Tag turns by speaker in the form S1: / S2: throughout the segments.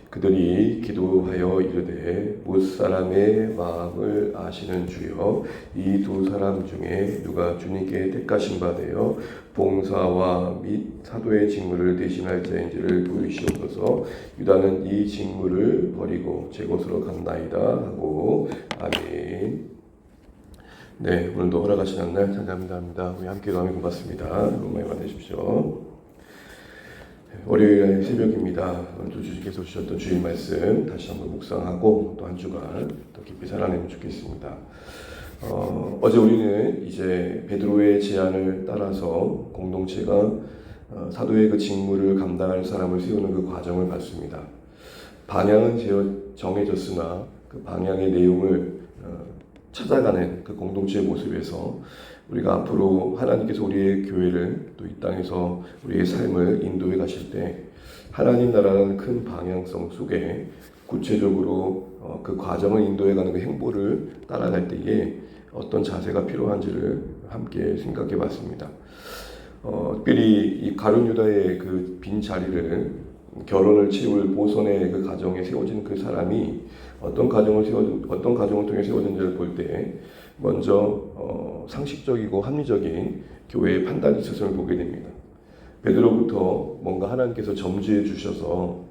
S1: 그들이 기도하여 이르되 무사람의 마음을 아시는 주여, 이 두 사람 중에 누가 주님께 택하신 바 되어 봉사와 및 사도의 직무를 대신할 자인지를 보이시옵소서. 유다는 이 직무를 버리고 제 곳으로 갔나이다 하고. 아멘. 네, 오늘도 허락하신 날 감사합니다. 우리 함께 기도하면 고맙습니다. 로마에 받으십시오. 월요일 새벽입니다. 오늘 주님께서 주셨던 주일 말씀 다시 한번 묵상하고 또 한 주간 더 깊이 살아내면 좋겠습니다. 어제 우리는 이제 베드로의 제안을 따라서 공동체가 사도의 그 직무를 감당할 사람을 세우는 그 과정을 봤습니다. 방향은 정해졌으나 그 방향의 내용을 찾아가는 그 공동체의 모습에서 우리가 앞으로 하나님께서 우리의 교회를 또 이 땅에서 우리의 삶을 인도해 가실 때 하나님 나라라는 큰 방향성 속에 구체적으로 그 과정을 인도해 가는 그 행보를 따라갈 때에 어떤 자세가 필요한지를 함께 생각해 봤습니다. 특별히 이 가룟 유다의 그 빈 자리를 결혼을 채울 보선의 그 가정에 세워진 그 사람이 어떤 가정을 통해 세워진지를 볼 때 먼저 상식적이고 합리적인 교회의 판단 시스템을 보게 됩니다. 베드로부터 뭔가 하나님께서 점지해 주셔서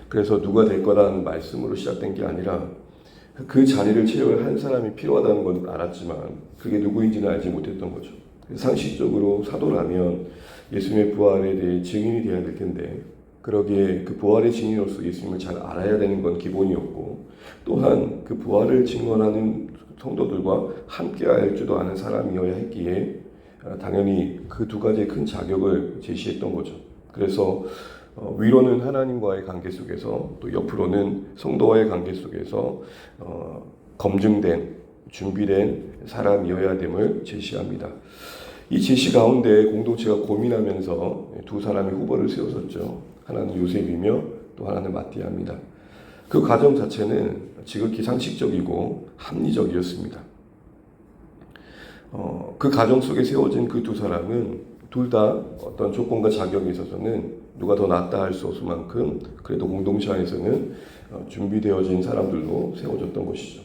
S1: 그래서 누가 될 거라는 말씀으로 시작된 게 아니라 그 자리를 채울 한 사람이 필요하다는 건 알았지만 그게 누구인지는 알지 못했던 거죠. 상식적으로 사도라면 예수님의 부활에 대해 증인이 되어야 될 텐데 그러기에 그 부활의 증인으로서 예수님을 잘 알아야 되는 건 기본이었고, 또한 그 부활을 증언하는 성도들과 함께 할 줄도 아는 사람이어야 했기에 당연히 그 두 가지의 큰 자격을 제시했던 거죠. 그래서 위로는 하나님과의 관계 속에서 또 옆으로는 성도와의 관계 속에서 검증된 준비된 사람이어야 됨을 제시합니다. 이 제시 가운데 공동체가 고민하면서 두 사람의 후보를 세웠었죠. 하나는 요셉이며 또 하나는 마띠아입니다. 그 과정 자체는 지극히 상식적이고 합리적이었습니다. 그 가정 속에 세워진 그 두 사람은 둘 다 어떤 조건과 자격에 있어서는 누가 더 낫다 할 수 없을 만큼 그래도 공동체 안에서는 준비되어진 사람들로 세워졌던 것이죠.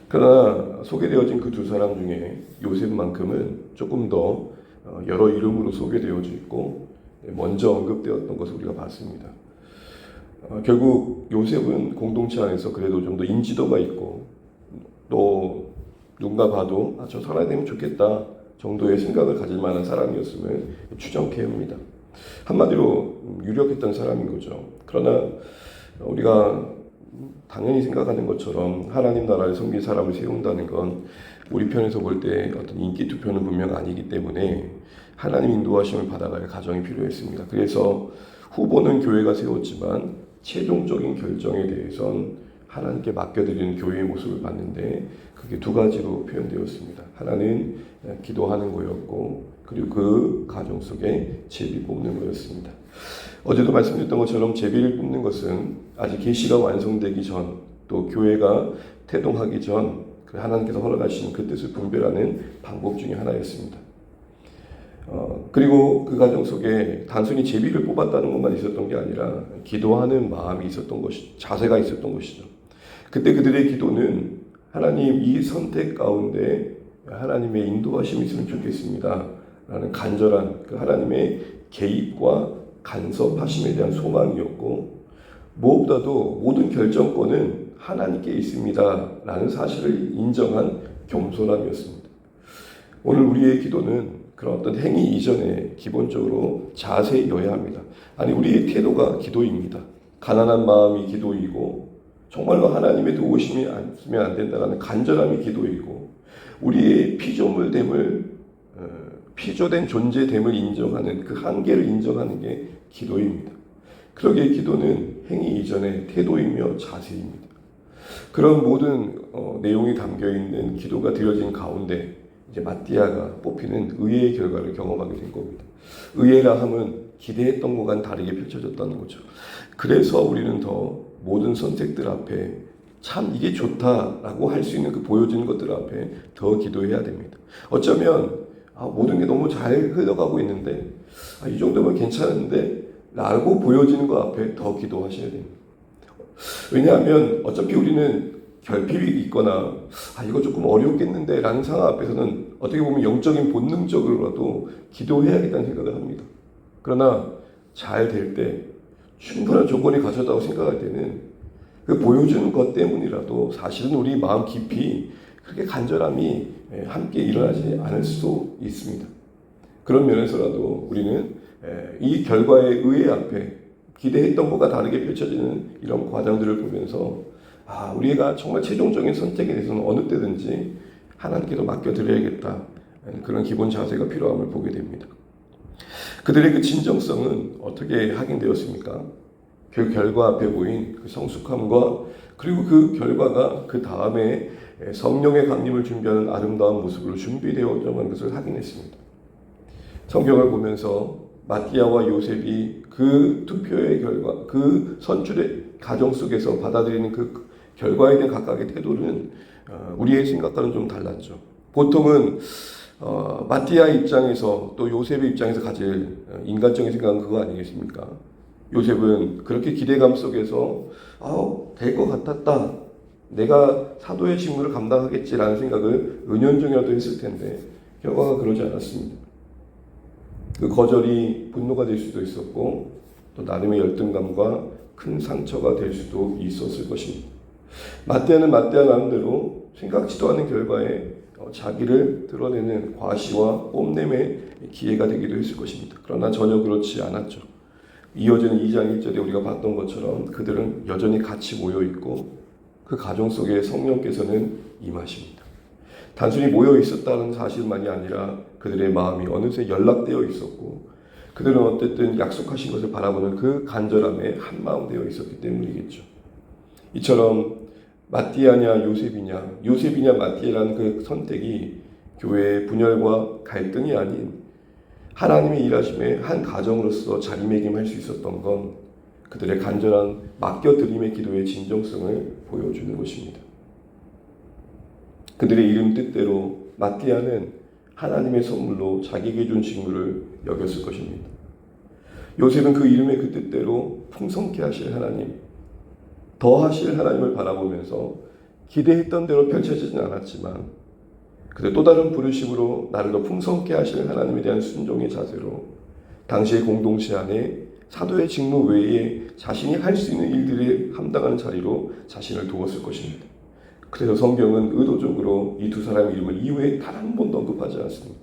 S1: 그러나 소개되어진 그 두 사람 중에 요셉만큼은 조금 더 여러 이름으로 소개되어져 있고 먼저 언급되었던 것을 우리가 봤습니다. 결국 요셉은 공동체 안에서 그래도 좀 더 인지도가 있고 또 누군가 봐도 저 살아야 되면 좋겠다 정도의 생각을 가질 만한 사람이었음을 추정케 합니다. 한마디로 유력했던 사람인 거죠. 그러나 우리가 당연히 생각하는 것처럼 하나님 나라를 섬길 사람을 세운다는 건 우리 편에서 볼 때 어떤 인기 투표는 분명 아니기 때문에 하나님 인도하심을 받아갈 과정이 필요했습니다. 그래서 후보는 교회가 세웠지만 최종적인 결정에 대해선 하나님께 맡겨드리는 교회의 모습을 봤는데 그게 두 가지로 표현되었습니다. 하나는 기도하는 거였고 그리고 그 과정 속에 제비 뽑는 거였습니다. 어제도 말씀드렸던 것처럼 제비를 뽑는 것은 아직 계시가 완성되기 전, 또 교회가 태동하기 전 하나님께서 허락하신 그 뜻을 분별하는 방법 중에 하나였습니다. 그리고 그 과정 속에 단순히 제비를 뽑았다는 것만 있었던 게 아니라 기도하는 마음이 있었던 것이, 자세가 있었던 것이죠. 그때 그들의 기도는 하나님 이 선택 가운데 하나님의 인도하심이 있으면 좋겠습니다 라는 간절한 그 하나님의 개입과 간섭하심에 대한 소망이었고, 무엇보다도 모든 결정권은 하나님께 있습니다 라는 사실을 인정한 겸손함이었습니다. 오늘 우리의 기도는 그런 어떤 행위 이전에 기본적으로 자세여야 합니다. 아니, 우리의 태도가 기도입니다. 가난한 마음이 기도이고 정말로 하나님의 도우심이 없으면 안 된다는 간절함이 기도이고, 우리의 피조물됨을 피조된 존재됨을 인정하는 그 한계를 인정하는 게 기도입니다. 그러기에 기도는 행위 이전의 태도이며 자세입니다. 그런 모든 내용이 담겨있는 기도가 드려진 가운데 이제 마띠아가 뽑히는 의외의 결과를 경험하게 된 겁니다. 의외라 함은 기대했던 것과는 다르게 펼쳐졌다는 거죠. 그래서 우리는 더 모든 선택들 앞에 참 이게 좋다라고 할 수 있는 그 보여지는 것들 앞에 더 기도해야 됩니다. 어쩌면 모든 게 너무 잘 흘러가고 있는데 이 정도면 괜찮은데 라고 보여지는 것 앞에 더 기도하셔야 됩니다. 왜냐하면 어차피 우리는 결핍이 있거나 이거 조금 어렵겠는데 라는 상황 앞에서는 어떻게 보면 영적인 본능적으로라도 기도해야겠다는 생각을 합니다. 그러나 잘 될 때 충분한 조건이 갖췄다고 생각할 때는 그 보여주는 것 때문이라도 사실은 우리 마음 깊이 그렇게 간절함이 함께 일어나지 않을 수도 있습니다. 그런 면에서라도 우리는 이 결과의 의회 앞에 기대했던 것과 다르게 펼쳐지는 이런 과정들을 보면서 우리가 정말 최종적인 선택에 대해서는 어느 때든지 하나님께도 맡겨드려야겠다. 그런 기본 자세가 필요함을 보게 됩니다. 그들의 그 진정성은 어떻게 확인되었습니까? 그 결과 앞에 보인 그 성숙함과 그리고 그 결과가 그 다음에 성령의 강림을 준비하는 아름다운 모습으로 준비되어져간 것을 확인했습니다. 성경을 보면서 마띠아와 요셉이 그 투표의 결과, 그 선출의 과정 속에서 받아들이는 그 결과에 대한 각각의 태도는 우리의 생각과는 좀 달랐죠. 보통은 마띠아 입장에서 또 요셉의 입장에서 가질 인간적인 생각은 그거 아니겠습니까? 요셉은 그렇게 기대감 속에서 될 것 같았다. 내가 사도의 직무를 감당하겠지라는 생각을 은연중이라도 했을 텐데 결과가 그러지 않았습니다. 그 거절이 분노가 될 수도 있었고 또 나름의 열등감과 큰 상처가 될 수도 있었을 것입니다. 마띠아는 마띠아 나름대로 생각지도 않은 결과에 자기를 드러내는 과시와 뽐냄의 기회가 되기도 했을 것입니다. 그러나 전혀 그렇지 않았죠. 이어지는 2장 1절에 우리가 봤던 것처럼 그들은 여전히 같이 모여있고 그 가정 속에 성령께서는 임하십니다. 단순히 모여 있었다는 사실만이 아니라 그들의 마음이 어느새 연락되어 있었고 그들은 어쨌든 약속하신 것을 바라보는 그 간절함에 한마음 되어 있었기 때문이겠죠. 이처럼 마띠아냐 요셉이냐 마띠아라는 그 선택이 교회의 분열과 갈등이 아닌 하나님의 일하심의 한 가정으로서 자리매김할 수 있었던 건 그들의 간절한 맡겨드림의 기도의 진정성을 보여주는 것입니다. 그들의 이름 뜻대로 마띠아는 하나님의 선물로 자기에게 준 직무를 여겼을 것입니다. 요셉은 그 이름의 그 뜻대로 풍성케 하실 하나님, 더하실 하나님을 바라보면서 기대했던 대로 펼쳐지진 않았지만 그들 또 다른 부르심으로 나를 더 풍성케 하실 하나님에 대한 순종의 자세로 당시의 공동체 안에 사도의 직무 외에 자신이 할 수 있는 일들을 감당하는 자리로 자신을 두었을 것입니다. 그래서 성경은 의도적으로 이 두 사람의 이름을 이후에 단 한 번도 언급하지 않습니다.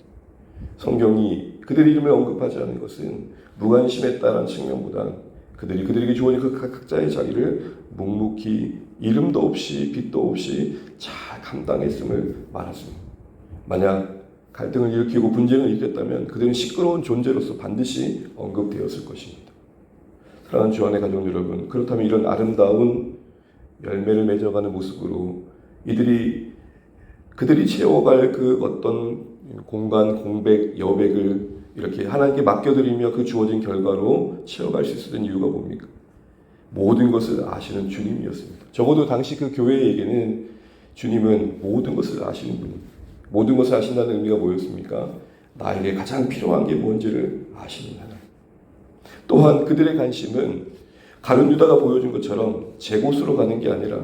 S1: 성경이 그들의 이름을 언급하지 않은 것은 무관심했다라는 측면보다는 그들에게 주어진 그 각자의 자리를 묵묵히 이름도 없이 빛도 없이 잘 감당했음을 말했습니다. 만약 갈등을 일으키고 분쟁을 일으켰다면 그들은 시끄러운 존재로서 반드시 언급되었을 것입니다. 사랑하는 주 안의 가족 여러분, 그렇다면 이런 아름다운 열매를 맺어가는 모습으로 그들이 채워갈 그 어떤 공간, 공백, 여백을 이렇게 하나님께 맡겨드리며 그 주어진 결과로 채워갈 수 있었던 이유가 뭡니까? 모든 것을 아시는 주님이었습니다. 적어도 당시 그 교회에게는 주님은 모든 것을 아시는 분입니다. 모든 것을 아신다는 의미가 뭐였습니까? 나에게 가장 필요한 게 뭔지를 아시는 하나님. 또한 그들의 관심은 가룟 유다가 보여준 것처럼 제 곳으로 가는 게 아니라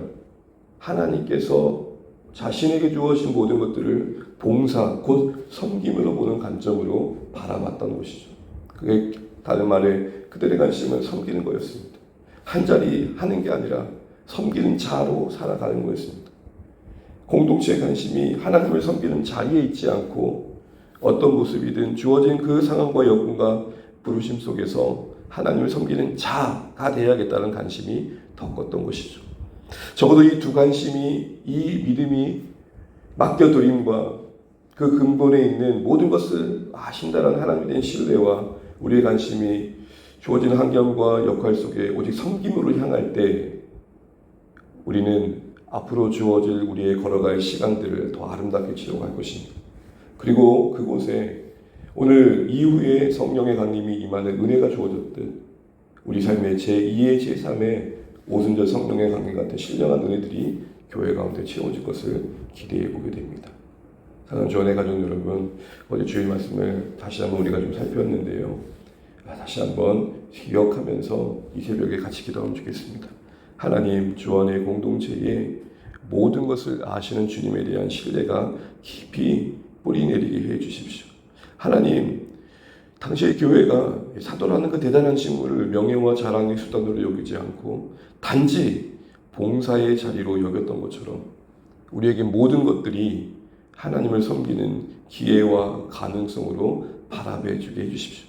S1: 하나님께서 자신에게 주어진 모든 것들을 봉사, 곧 섬김으로 보는 관점으로 바라봤던 것이죠. 그게 다른 말에 그들의 관심은 섬기는 거였습니다. 한 자리 하는 게 아니라 섬기는 자로 살아가는 거였습니다. 공동체의 관심이 하나님을 섬기는 자리에 있지 않고 어떤 모습이든 주어진 그 상황과 여건과 부르심 속에서 하나님을 섬기는 자가 되어야겠다는 관심이 더 컸던 것이죠. 적어도 이 두 관심이, 이 믿음이 맡겨드림과 그 근본에 있는 모든 것을 아신다는 하나님에 대한 신뢰와 우리의 관심이 주어진 환경과 역할 속에 오직 섬김으로 향할 때 우리는 앞으로 주어질 우리의 걸어갈 시간들을 더 아름답게 치러갈 것입니다. 그리고 그곳에 오늘 이후에 성령의 강림이 임하는 은혜가 주어졌듯 우리 삶의 제2의 제3의 오순절 성령의 강림 같은 신령한 은혜들이 교회 가운데 채워질 것을 기대해 보게 됩니다. 사랑하는 주 안의 가족 여러분, 어제 주일 말씀을 다시 한번 우리가 좀 살펴봤는데요. 다시 한번 기억하면서 이 새벽에 같이 기도하면 좋겠습니다. 하나님, 주 안의 공동체에 모든 것을 아시는 주님에 대한 신뢰가 깊이 뿌리내리게 해 주십시오. 하나님, 당시의 교회가 사도라는 그 대단한 직무를 명예와 자랑의 수단으로 여기지 않고 단지 봉사의 자리로 여겼던 것처럼 우리에게 모든 것들이 하나님을 섬기는 기회와 가능성으로 바라봐 주게 해주십시오.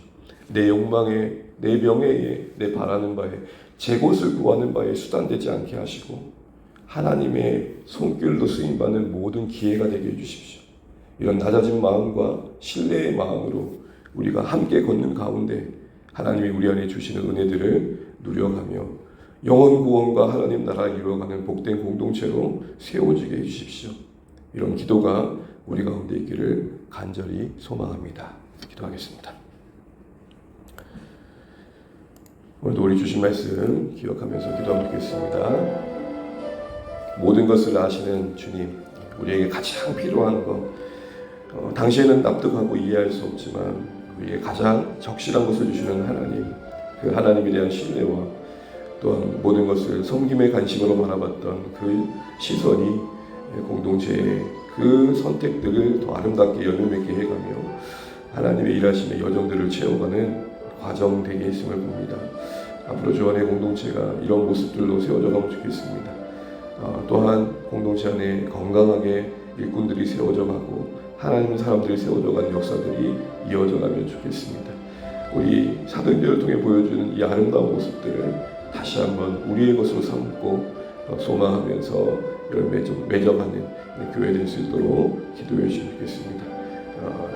S1: 내 욕망에, 내 명예에, 내 바라는 바에, 제 곳을 구하는 바에 수단되지 않게 하시고 하나님의 손길로 쓰임받는 모든 기회가 되게 해주십시오. 이런 낮아진 마음과 신뢰의 마음으로 우리가 함께 걷는 가운데 하나님이 우리 안에 주시는 은혜들을 누려가며 영원 구원과 하나님 나라를 이루어가는 복된 공동체로 세워지게 해주십시오. 이런 기도가 우리 가운데 있기를 간절히 소망합니다. 기도하겠습니다. 오늘도 우리 주신 말씀 기억하면서 기도하면 좋겠습니다. 모든 것을 아시는 주님, 우리에게 가장 필요한 것, 당시에는 납득하고 이해할 수 없지만 우리에게 가장 적실한 것을 주시는 하나님, 그 하나님에 대한 신뢰와 또한 모든 것을 섬김의 관심으로 바라봤던 그 시선이 공동체의 그 선택들을 더 아름답게 열매맺게 해가며 하나님의 일하심의 여정들을 채워가는 과정 되게 했음을 봅니다. 앞으로 주 안의 공동체가 이런 모습들로 세워져가면 좋겠습니다. 또한 공동체 안에 건강하게 일꾼들이 세워져가고 하나님 사람들이 세워져가는 역사들이 이어져가면 좋겠습니다. 우리 사도행전을 통해 보여주는 이 아름다운 모습들을 다시 한번 우리의 것으로 삼고 소망하면서 열매 좀 맺어가는 교회 될 수 있도록 기도해 주시면 좋겠습니다.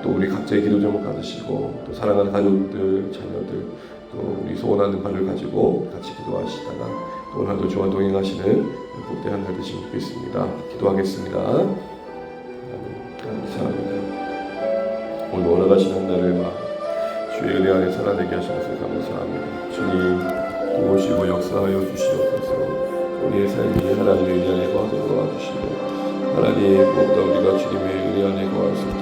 S1: 또 우리 각자의 기도 제목 가지시고 또 사랑하는 가족들, 자녀들, 또 우리 소원하는 바를 가지고 같이 기도하시다가 또 오늘도 주와 동행하시는 복된 한 날 되시면 좋겠습니다. 기도하겠습니다. 감사합니다. 오늘 올라가시는 한 날을 주의 은혜 안에 살아내게 하신 것을 감사합니다. 주님 도우시고 역사하여 주시옵소서. 우리의 삶이 하나님의 은혜 안에 거하도록 도와주시고 하나님 무엇보다 우리가 주님의 은혜 안에 거할 수 있도록